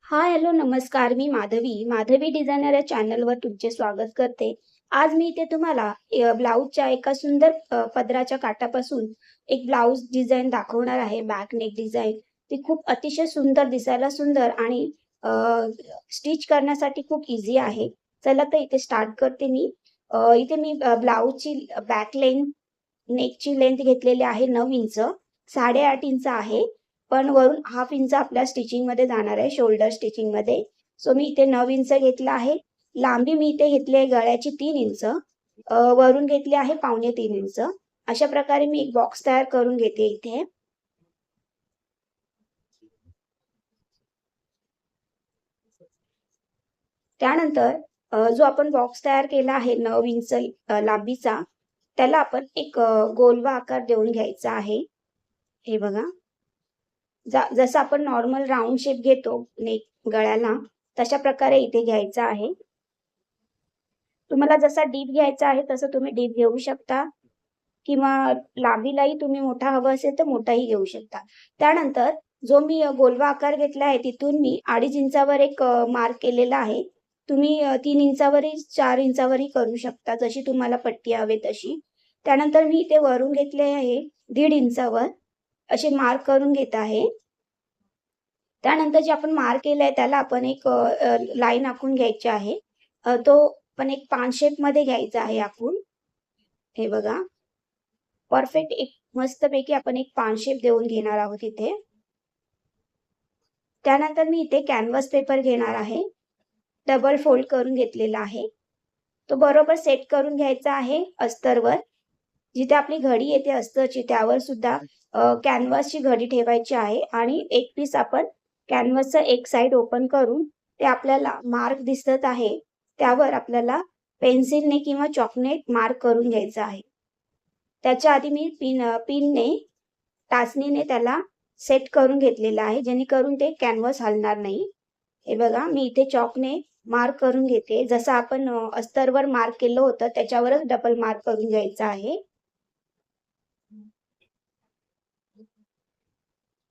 हाय, hello, नमस्कार. मी Madhavi designer या चॅनलवर तुमचे स्वागत करते. आज मी इथे तुम्हाला ब्लाउजच्या एका सुंदर पदराच्या काठापासून एक ब्लाउज डिझाइन दाखवणार आहे, बॅक नेक डिझाइन. ती खूप अतिशय सुंदर, दिसायला सुंदर आणि स्टिच करण्यासाठी खूप ईझी आहे. चला तर इथे स्टार्ट करते मी. इथे मी ब्लाउजची बॅक नेकची लेंथ घेतलेली आहे 9 इंच, 8.5 इंच आहे. पण वरून हाफ इंच आपल्या स्टिचिंगमध्ये जाणार आहे, शोल्डर स्टिचिंगमध्ये. सो मी इथे 9 इंच घेतला आहे. लांबी मी इथे घेतली आहे गळ्याची 3 इंच. वरून घेतली आहे 3.25 इंच. अशा प्रकारे मी एक बॉक्स तयार करून घेते इथे. त्यानंतर जो आपण बॉक्स तयार केला आहे 9 इंच लांबीचा, त्याला आपण एक गोलवा आकार देऊन घ्यायचा आहे. हे बघा. जसं आपण नॉर्मल राउंड शेप घेतो नेक गळ्याला, तशा प्रकारे इथे घ्यायचा आहे. तुम्हाला जसा डीप घ्यायचा आहे तसं तुम्ही डीप घेऊ शकता किंवा लांबीलाही तुम्ही मोठा हवा असेल तर मोठाही घेऊ शकता. त्यानंतर जो मी गोलवा आकार घेतला आहे तिथून मी 2.5 इंचावर एक मार्क केलेला आहे. तुम्ही 3 इंचावरही 4 इंचावरही करू शकता, जशी तुम्हाला पट्टी हवी तशी. त्यानंतर मी इथे वरून घेतले आहे 1.5 इंचावर असे मार्क करून घेत आहे. त्यानंतर जे आपण मार्क केलंय त्याला आपण एक लाईन आखून घ्यायची आहे. तो पण एक पान शेपमध्ये घ्यायचा आहे आखून. हे बघा. परफेक्ट एक मस्तपैकी आपण एक पान शेप देऊन घेणार आहोत इथे. त्यानंतर मी इथे कॅनव्हास पेपर घेणार आहे. डबल फोल्ड करून घेतलेला आहे. तो बरोबर सेट करून घ्यायचा आहे अस्तरवर. जिथे आपली घडी येते अस्तरची त्यावर सुद्धा कॅनव्हासची घडी ठेवायची आहे आणि एक पीस आपण कॅनव्हासचा एक साइड ओपन करून ते आपल्याला मार्क दिसत आहे त्यावर आपल्याला पेन्सिलने किंवा चॉकने मार्क करून घ्यायचा आहे. त्याच्या आधी मी पिनने टाचणीने त्याला सेट करून घेतलेला आहे, जेणेकरून ते कॅनव्हास हलणार नाही. हे बघा, मी इथे चॉकने मार्क करून घेते. जसं आपण अस्तरवर मार्क केलं होतं त्याच्यावरच डबल मार्क करून घ्यायचा आहे.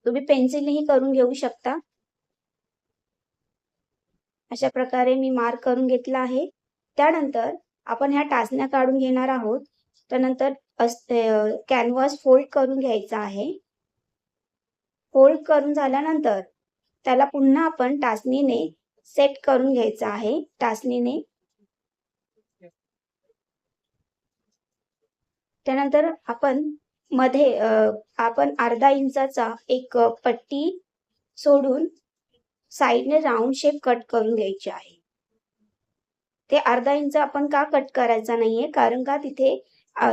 तुम्ही पेन्सिलनेही करून घेऊ शकता. अशा प्रकारे मी मार्क करून घेतला आहे. त्यानंतर आपण ह्या टाचण्या काढून घेणार आहोत. त्यानंतर कॅनव्हास फोल्ड करून घ्यायचा आहे. फोल्ड करून झाल्यानंतर त्याला पुन्हा आपण टाचणीने सेट करून घ्यायचा आहे. टाचणीने त्यानंतर आपण मध्ये आपण अर्धा इंचाचा एक पट्टी सोडून साईडने राउंड शेप कट करून घ्यायची आहे. ते अर्धा इंच आपण का कट करायचा नाहीये, कारण का तिथे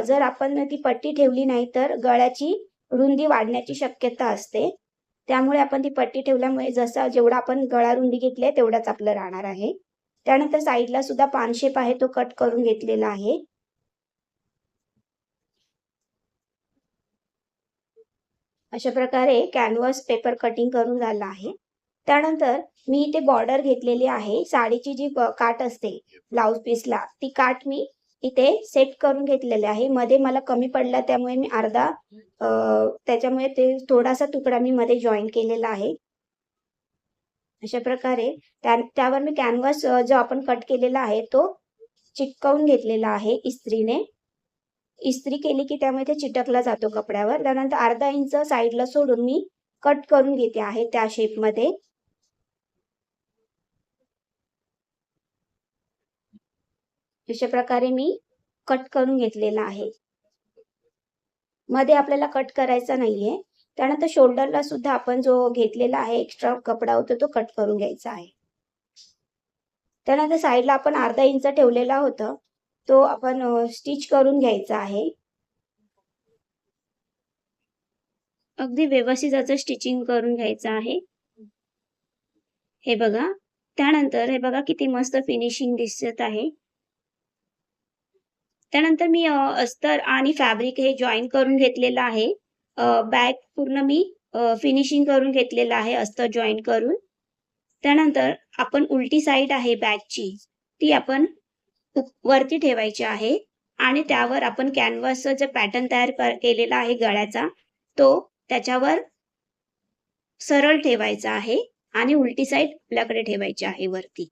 जर आपण ती पट्टी ठेवली नाही तर गळ्याची रुंदी वाढण्याची शक्यता असते. त्यामुळे आपण ती पट्टी ठेवल्यामुळे जेवढा आपण गळा रुंदी घेतली आहे तेवढाच आपलं राहणार आहे. त्यानंतर साईडला सुद्धा पान शेप आहे तो कट करून घेतलेला आहे. अशा प्रकारे कॅनव्हास पेपर कटिंग करून झाला आहे. त्यानंतर मी इथे बॉर्डर घेतलेली आहे. साडीची जी काठ असते ब्लाउज पीसला, ती काठ मी इथे सेट करून घेतलेली आहे. मध्ये मला कमी पडला त्यामुळे मी अर्धा त्याच्यामुळे ते थोडासा तुकडा मी मध्ये जॉईन केलेला आहे. अशा प्रकारे त्यावर मी कॅनव्हास जो आपण कट केलेला आहे तो चिटकवून घेतलेला आहे इस्त्रीने. इस्त्री केली की त्यामुळे ते चिटकला जातो कपड्यावर. त्यानंतर अर्धा इंच साईडला सोडून मी कट करून घेते आहे त्या शेपमध्ये. अशा प्रकारे मी कट करून घेतलेला आहे. मध्ये आपल्याला कट करायचा नाहीये. त्यानंतर शोल्डरला सुद्धा आपण जो घेतलेला आहे एक्स्ट्रा कपडा होता तो कट करून घ्यायचा आहे. त्यानंतर साईडला आपण अर्धा इंच ठेवलेला होता तो आपण स्टिच करून घ्यायचा आहे. अगदी व्यवस्थित याचं स्टिचिंग करून घ्यायचं आहे. हे बघा. त्यानंतर हे बघा किती मस्त फिनिशिंग दिसत आहे. त्यानंतर मी अस्तर आणि फॅब्रिक हे जॉइन करून घेतलेलं आहे. बॅक पूर्ण मी फिनिशिंग करून घेतलेलं आहे अस्तर जॉइन करून. त्यानंतर आपण उलटी साइड आहे बॅकची, ती आपण वरती ठेवायची आहे आणि त्यावर आपण कॅनव्हासचा जो पॅटर्न तयार केलेला आहे गळ्याचा, तो त्याच्यावर सरळ ठेवायचा आहे आणि उलटी साईड आपल्याकडे ठेवायची आहे वरती.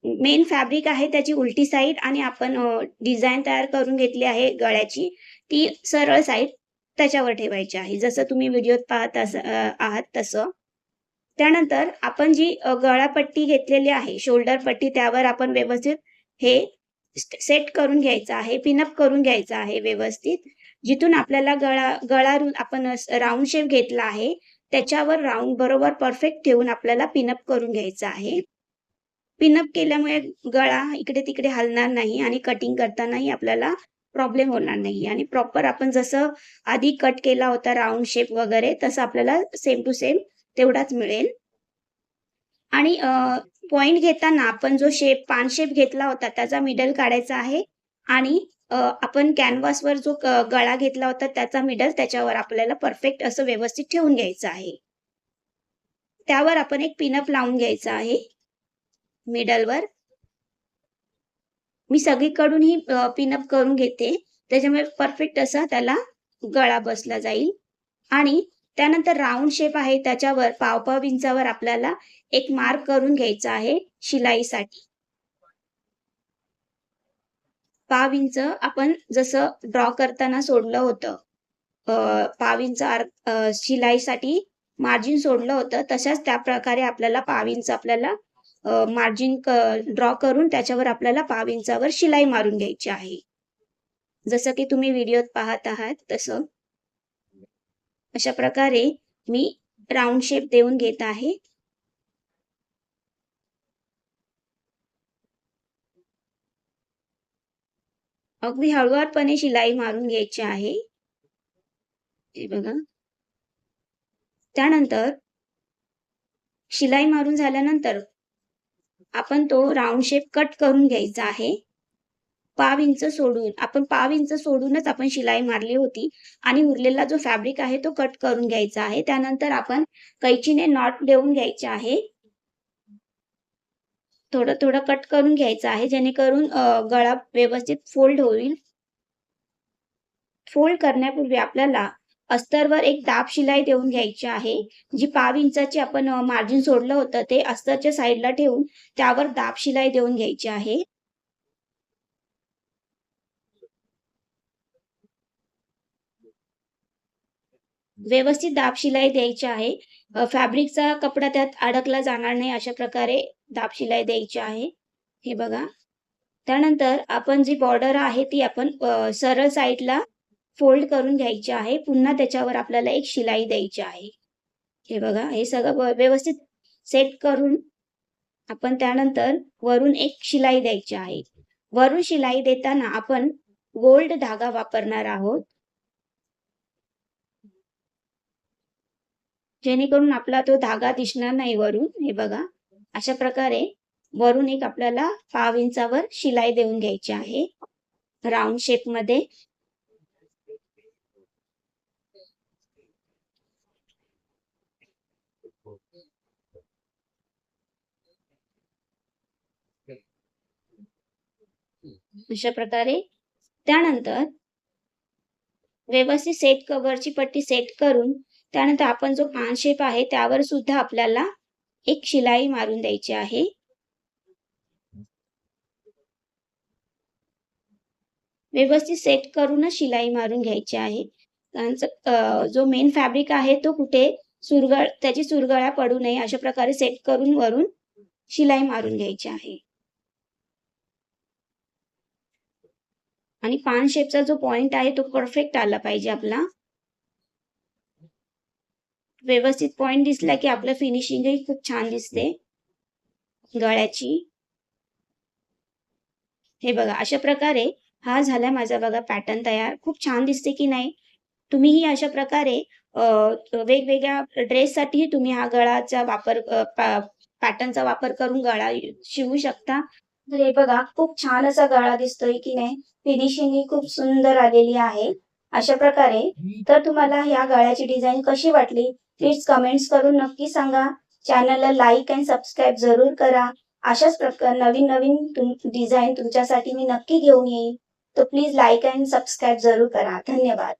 मेन फॅब्रिक आहे त्याची उलटी साईड आणि आपण डिझाइन तयार करून घेतली आहे गळ्याची, ती सरळ साईड त्याच्यावर ठेवायची आहे. जसं तुम्ही व्हिडिओत पाहत आहात तसं. त्यानंतर आपण जी गळापट्टी घेतलेली आहे, शोल्डर पट्टी त्यावर आपण व्यवस्थित हे सेट करून घ्यायचं आहे, पिनअप करून घ्यायचं आहे व्यवस्थित. जिथून आपल्याला गळा आपण राउंड शेप घेतला आहे, त्याच्यावर राउंड बरोबर परफेक्ट ठेवून आपल्याला पिनअप करून घ्यायचं आहे. पिनअप केल्यामुळे गळा इकडे-तिकडे हलणार नाही आणि कटिंग करतानाही आपल्याला प्रॉब्लेम होणार नाही आणि प्रॉपर आपण जसं आधी कट केला होता राउंड शेप वगैरे तसं आपल्याला सेम टू सेम तेवढाच मिळेल. आणि पॉइंट घेताना आपण जो पान शेप घेतला होता त्याचा मिडल काढायचा आहे आणि आपण कॅनव्हासवर जो गळा घेतला होता त्याचा मिडल त्याच्यावर आपल्याला परफेक्ट असं व्यवस्थित ठेवून घ्यायचं आहे. त्यावर आपण एक पिनअप लावून घ्यायचा आहे मिडलवर. मी सगळीकडून ही पिनअप करून घेते. त्याच्यामुळे परफेक्ट असा त्याला गळा बसला जाईल आणि त्यानंतर राउंड शेप आहे त्याच्यावर पाव-पाव इंचावर आपल्याला एक मार्क करून घ्यायचा आहे शिलाईसाठी. पाव इंच आपण जसं ड्रॉ करताना सोडलं होतं, पाव इंच शिलाईसाठी मार्जिन सोडलं होतं, तशाच त्या प्रकारे आपल्याला पाव इंच आपल्याला मार्जिन ड्रॉ करून त्याच्यावर आपल्याला पाव इंचावर शिलाई मारून घ्यायची आहे. जसं की तुम्ही व्हिडिओत पाहत आहात तसं. अशा प्रकारे मी राउंड शेप देऊन घेत आहे. अगदी हळुवारपणे शिलाई मारून घ्यायची आहे. हे बघा. त्यानंतर शिलाई मारून झाल्यानंतर आपण तो राउंड शेप कट करून घ्यायचा आहे. पाव इंच सोडून आपण पाव इंच सोडूनच आपण शिलाई मारली होती आणि उरलेला जो फॅब्रिक आहे तो कट करून घ्यायचा आहे. त्यानंतर आपण कैचीने नॉट देऊन घ्यायचे आहे. थोडं-थोडं कट करून घ्यायचं आहे जेणेकरून गळा व्यवस्थित फोल्ड होईल. फोल्ड करण्यापूर्वी आपल्याला अस्तरवर एक दाब शिलाई देऊन घ्यायची आहे. जी पाव इंचाची आपण मार्जिन सोडलं होतं ते अस्तरच्या साईडला ठेवून त्यावर दाब शिलाई देऊन घ्यायची आहे. व्यवस्थित दाब शिलाई द्यायची आहे. फॅब्रिकचा कपडा त्यात अडकला जाणार नाही अशा प्रकारे दाब शिलाई द्यायची आहे. हे बघा. त्यानंतर आपण जी बॉर्डर आहे ती आपण सरळ साईडला फोल्ड करून घ्यायची आहे. पुन्हा त्याच्यावर आपल्याला एक शिलाई द्यायची आहे. हे बघा, हे सगळं व्यवस्थित सेट करून आपण त्यानंतर वरून एक शिलाई द्यायची आहे. वरून शिलाई देताना आपण गोल्ड धागा वापरणार आहोत. जेणेकरून आपला तो धागा दिसणार नाही वरून. हे बघा, अशा प्रकारे वरून एक आपल्याला पाव इंचावर शिलाई देऊन घ्यायची आहे राउंड शेपमध्ये. अशा प्रकारे त्यानंतर व्यवस्थित सेट कव्हरची पट्टी सेट करून त्यानंतर आपण जो पान शेप आहे त्यावर सुद्धा आपल्याला एक शिलाई मारून द्यायची आहे. व्यवस्थित सेट करूनच शिलाई मारून घ्यायची आहे. जो मेन फॅब्रिक आहे तो कुठे त्याची सुरगळा पडू नये अशा प्रकारे सेट करून वरून शिलाई मारून घ्यायची आहे. आणि पान शेपचा जो पॉइंट आहे तो परफेक्ट आला पाहिजे आपला. व्यवस्थित पॉइंट दिसला की आपलं फिनिशिंगही खूप छान दिसते गळ्याची. हे बघा, अशा प्रकारे हा झाला माझा बघा पॅटर्न तयार. खूप छान दिसते की नाही? तुम्हीही अशा प्रकारे वेगवेगळ्या ड्रेससाठी तुम्ही हा गळाचा वापर पॅटर्नचा वापर करून गळा शिवू शकता. तर हे बघा, खूप छान असा गळा दिसतोय की नाही? फिनिशिंग ही खूप सुंदर आलेली आहे. अशा प्रकारे तर तुम्हाला या गळ्याची डिझाईन कशी वाटली प्लीज कमेंट्स करून नक्की सांगा. चॅनलला लाईक आणि सबस्क्राईब जरूर करा. अशाच प्रकार नवीन डिझाईन तुमच्यासाठी मी नक्की घेऊन येईन. तर प्लीज लाईक आणि सबस्क्राईब जरूर करा. धन्यवाद.